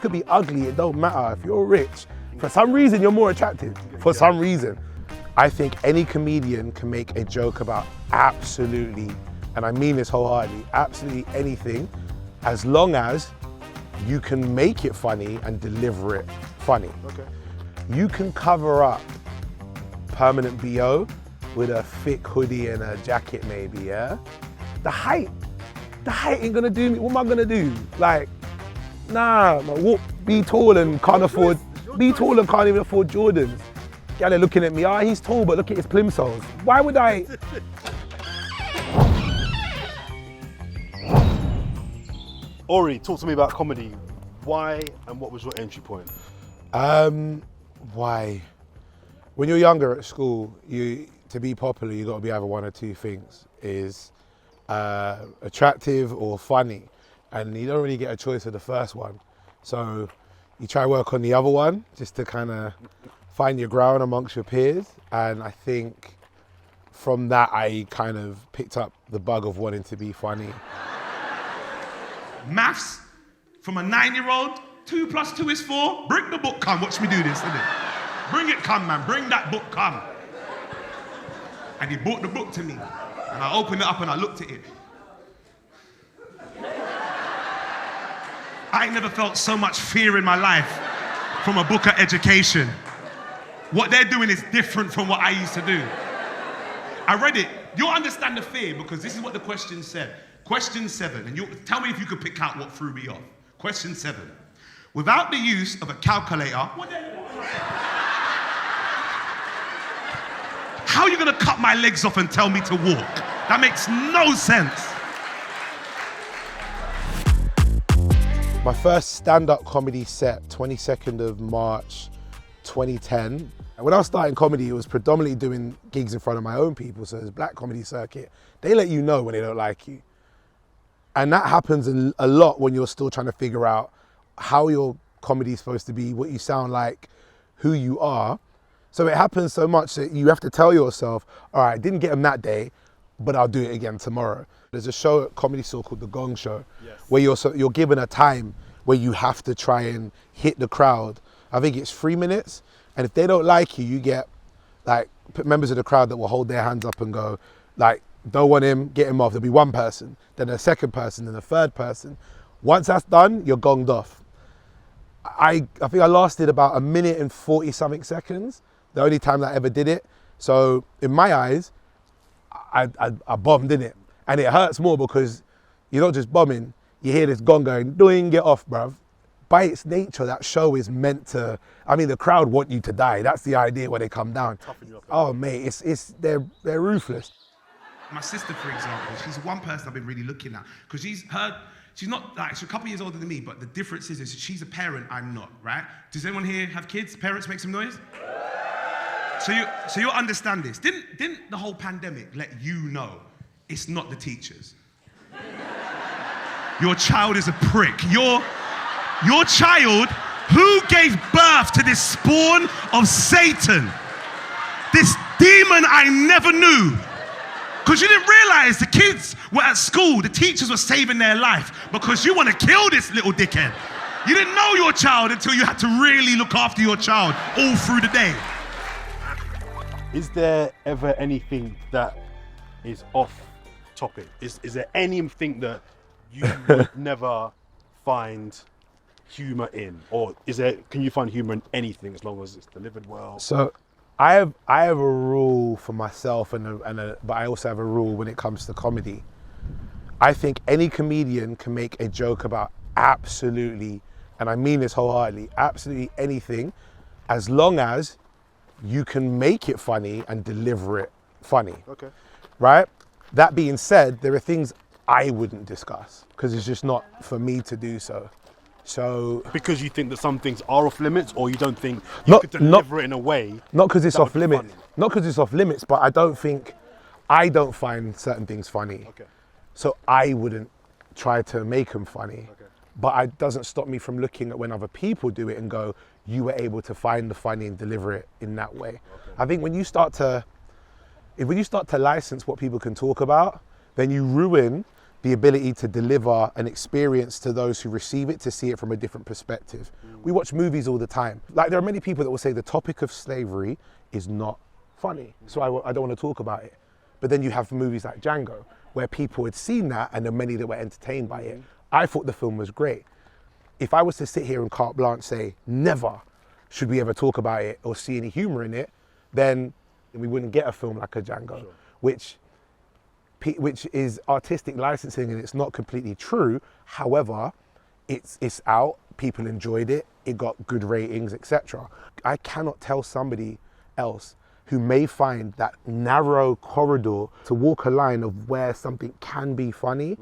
could be ugly, it don't matter. If you're rich, for some reason you're more attractive. For some reason. I think any comedian can make a joke about absolutely, and I mean this wholeheartedly, absolutely anything, as long as you can make it funny and deliver it funny. Okay. You can cover up permanent BO with a thick hoodie and a jacket maybe, yeah? The height ain't gonna do me. What am I gonna do? Like, nah, be tall and can't afford, be tall and can't even afford Jordans. Yeah, they're looking at me, he's tall, but look at his plimsolls. Why would I? Aurie, talk to me about comedy. Why and what was your entry point? Why? When you're younger at school, to be popular, you got to be either one or two things: is attractive or funny, and you don't really get a choice of the first one. So you try work on the other one just to kind of find your ground amongst your peers. And I think from that, I kind of picked up the bug of wanting to be funny. Maths from a 9-year-old. 2 + 2 is 4. Bring the book, come. Watch me do this, innit? Bring it, come, man. Bring that book, come. And he brought the book to me. And I opened it up and I looked at it. I ain't never felt so much fear in my life from a book of education. What they're doing is different from what I used to do. I read it. You'll understand the fear because this is what the question said. Question 7, and you tell me if you could pick out what threw me off. Question 7. Without the use of a calculator, how are you gonna cut my legs off and tell me to walk? That makes no sense. My first stand-up comedy set, 22nd of March, 2010. And when I was starting comedy, it was predominantly doing gigs in front of my own people. So there's black comedy circuit. They let you know when they don't like you. And that happens a lot when you're still trying to figure out how your comedy is supposed to be, what you sound like, who you are. So it happens so much that you have to tell yourself, all right, I didn't get them that day, but I'll do it again tomorrow. There's a show at Comedy Store called The Gong Show, yes, where you're given a time where you have to try and hit the crowd. I think it's 3 minutes. And if they don't like you, you get like members of the crowd that will hold their hands up and go, like, don't want him, get him off. There'll be one person, then a second person, then a third person. Once that's done, you're gonged off. I think I lasted about 1 minute and 40 something seconds, the only time that I ever did it. So in my eyes, I bombed, innit? And it hurts more because you're not just bombing, you hear this gong going, doing, get off, bruv. By its nature, that show is meant to, I mean, the crowd want you to die. That's the idea when they come down. Oh, mate, they're ruthless. My sister, for example, she's one person I've been really looking at because she's not like, she's a couple years older than me, but the difference is she's a parent, I'm not, right? Does anyone here have kids? Parents, make some noise? So you'll understand this. Didn't the whole pandemic let you know it's not the teachers? Your child is a prick. Your child, who gave birth to this spawn of Satan? This demon I never knew. Because you didn't realize the kids were at school, the teachers were saving their life because you want to kill this little dickhead. You didn't know your child until you had to really look after your child all through the day. Is there ever anything that is off topic? Is there anything that you would never find humor in? Or can you find humor in anything as long as it's delivered well? So I have a rule for myself, but I also have a rule when it comes to comedy. I think any comedian can make a joke about absolutely, and I mean this wholeheartedly, absolutely anything, as long as you can make it funny and deliver it funny. Okay. Right? That being said, there are things I wouldn't discuss because it's just not for me to do so. So because you think that some things are off limits, or you don't think you could deliver it in a way. Not because it's off limits. Not because it's off limits, but I don't find certain things funny. Okay. So I wouldn't try to make them funny. Okay. But it doesn't stop me from looking at when other people do it and go, you were able to find the funny and deliver it in that way. Okay. I think when you start to license what people can talk about, then you ruin the ability to deliver an experience to those who receive it, to see it from a different perspective. We watch movies all the time. Like, there are many people that will say the topic of slavery is not funny, so I don't want to talk about it. But then you have movies like Django, where people had seen that and there are many that were entertained by it. I thought the film was great. If I was to sit here and carte blanche say, never should we ever talk about it or see any humor in it, then we wouldn't get a film like a Django, which is artistic licensing and it's not completely true. However, it's out, people enjoyed it, it got good ratings, etc. I cannot tell somebody else who may find that narrow corridor to walk a line of where something can be funny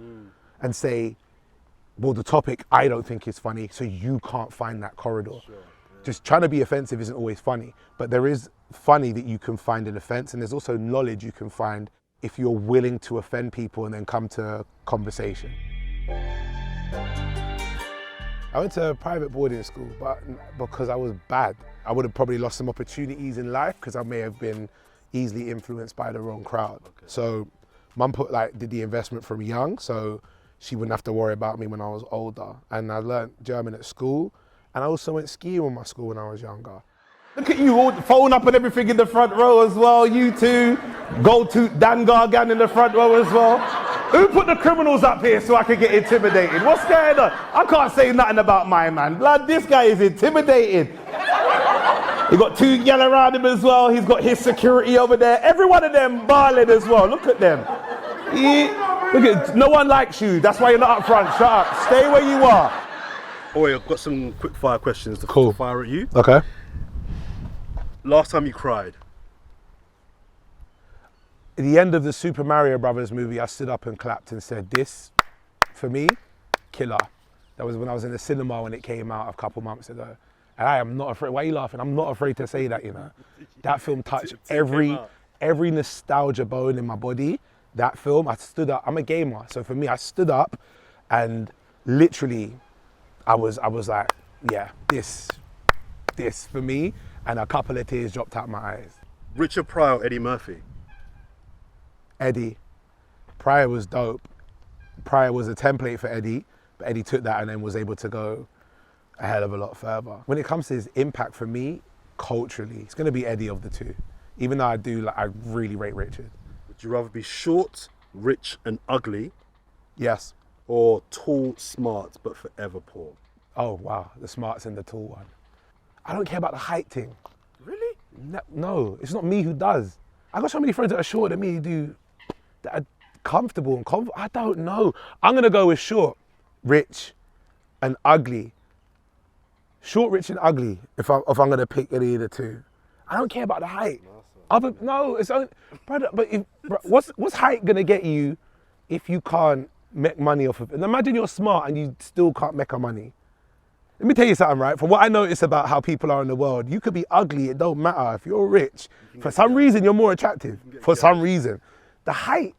and say, well, the topic I don't think is funny, so you can't find that corridor. Just trying to be offensive isn't always funny, but there is funny that you can find in offense, and there's also knowledge you can find if you're willing to offend people and then come to conversation. I went to a private boarding school, but because I was bad. I would have probably lost some opportunities in life because I may have been easily influenced by the wrong crowd. So mum did the investment from young, so she wouldn't have to worry about me when I was older. And I learned German at school, and I also went skiing with my school when I was younger. Look at you, all phone up and everything in the front row as well. You two, go to Dan Gargan in the front row as well. Who put the criminals up here so I could get intimidated? What's going on? I can't say nothing about my man. Blood, this guy is intimidated. He got two yellow around him as well. He's got his security over there. Every one of them barling as well. Look at them. Look at, no one likes you. That's why you're not up front. Shut up. Stay where you are. Aurie, I've got some quick fire questions to fire at you. Okay. Last time you cried? At the end of the Super Mario Brothers movie, I stood up and clapped and said, this, for me, killer. That was when I was in the cinema when it came out a couple months ago. And I am not afraid, why are you laughing? I'm not afraid to say that, you know. That film touched every nostalgia bone in my body. That film, I stood up, I'm a gamer. So for me, I stood up and literally, I was like, yeah, this for me. And a couple of tears dropped out my eyes. Richard Pryor or Eddie Murphy? Eddie. Pryor was dope. Pryor was a template for Eddie, but Eddie took that and then was able to go a hell of a lot further. When it comes to his impact for me, culturally, it's gonna be Eddie of the two. Even though I really rate Richard. Would you rather be short, rich and ugly? Yes. Or tall, smart, but forever poor? Oh wow, the smarts and the tall one. I don't care about the height thing. Really? No, it's not me who does. I got so many friends that are shorter than me that are comfortable and confident. I don't know. I'm gonna go with short, rich, and ugly. Short, rich, and ugly. If I'm gonna pick any of the two, I don't care about the height. No, it's only, brother. But what's height gonna get you if you can't make money off of it? And imagine you're smart and you still can't make money. Let me tell you something, right? From what I notice about how people are in the world, you could be ugly, it don't matter. If you're rich, for some reason, you're more attractive. For some reason. The height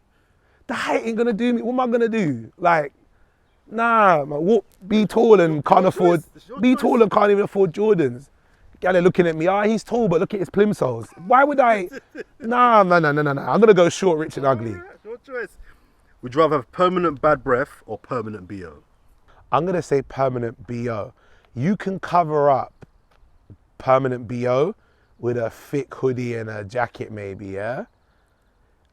ain't gonna do me. What am I gonna do? Like, nah, man, be tall and can't afford, be tall and can't even afford Jordans. Guy looking at me, he's tall, but look at his plimsolls. Why would I? Nah. I'm gonna go short, rich and ugly. Your choice. Would you rather have permanent bad breath or permanent BO? I'm gonna say permanent BO. You can cover up permanent BO with a thick hoodie and a jacket maybe, yeah?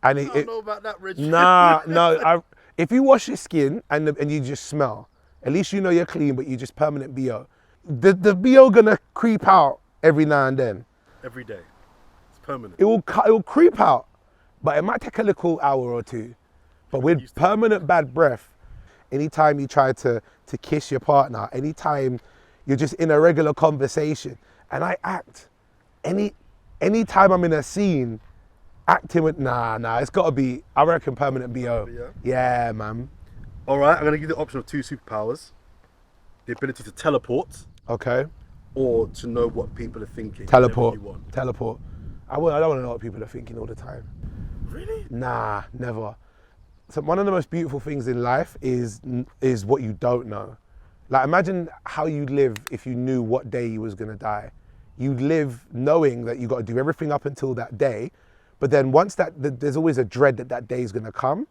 And I don't know about that, Richard. No. If you wash your skin and you just smell, at least you know you're clean, but you just permanent BO. The BO gonna creep out every now and then. Every day. It's permanent. It will creep out, but it might take a little hour or two. But with permanent bad breath, anytime you try to kiss your partner, anytime you're just in a regular conversation, and I act, anytime I'm in a scene, acting with, nah, it's gotta be, I reckon permanent BO. Yeah, man. All right, I'm gonna give you the option of two superpowers. The ability to teleport. Okay. Or to know what people are thinking. Teleport. Teleport. I don't wanna know what people are thinking all the time. Really? Nah, never. So one of the most beautiful things in life is what you don't know. Like, imagine how you'd live if you knew what day you was gonna die. You'd live knowing that you got to do everything up until that day, but then once there's always a dread that day is gonna come,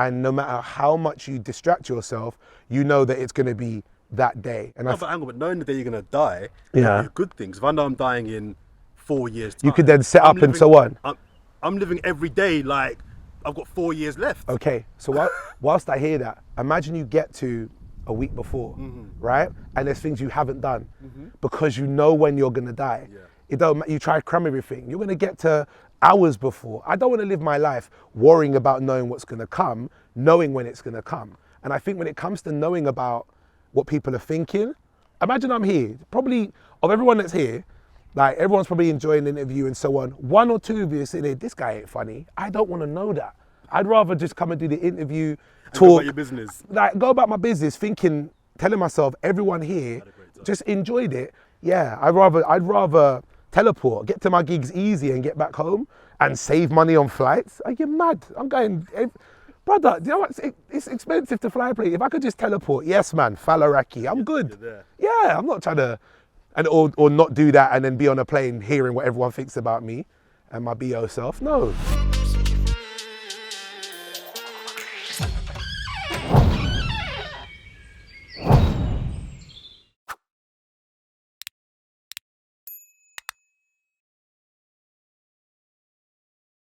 And no matter how much you distract yourself, you know that it's going to be that day. And No, but hang on, but knowing the day you're gonna die, Yeah. is a good thing. 'Cause if I know I'm dying in 4 years' time, you could then set I'm up and living- so on. I'm living every day like I've got 4 years left. Okay, so whilst I hear that, imagine you get to a week before, right? And there's things you haven't done because you know when you're gonna die. Yeah. It don't. You try to cram everything. You're gonna get to hours before. I don't want to live my life worrying about knowing what's gonna come, knowing when it's gonna come. And I think when it comes to knowing about what people are thinking, imagine I'm here. Probably of everyone that's here, like everyone's probably enjoying the interview and so on. One or two of you are sitting there, this guy ain't funny. I don't want to know that. I'd rather just come and do the interview, Go talk, about your business. like go about my business, thinking, telling myself, everyone here just enjoyed it. Yeah, I'd rather teleport, get to my gigs easy and get back home and save money on flights. Are you mad? I'm going, brother, do you know what? It's expensive to fly a plane. If I could just teleport, yes, man, Falaraki, I'm good. there. Yeah, I'm not trying to, or not do that and then be on a plane hearing what everyone thinks about me and my BO self. No.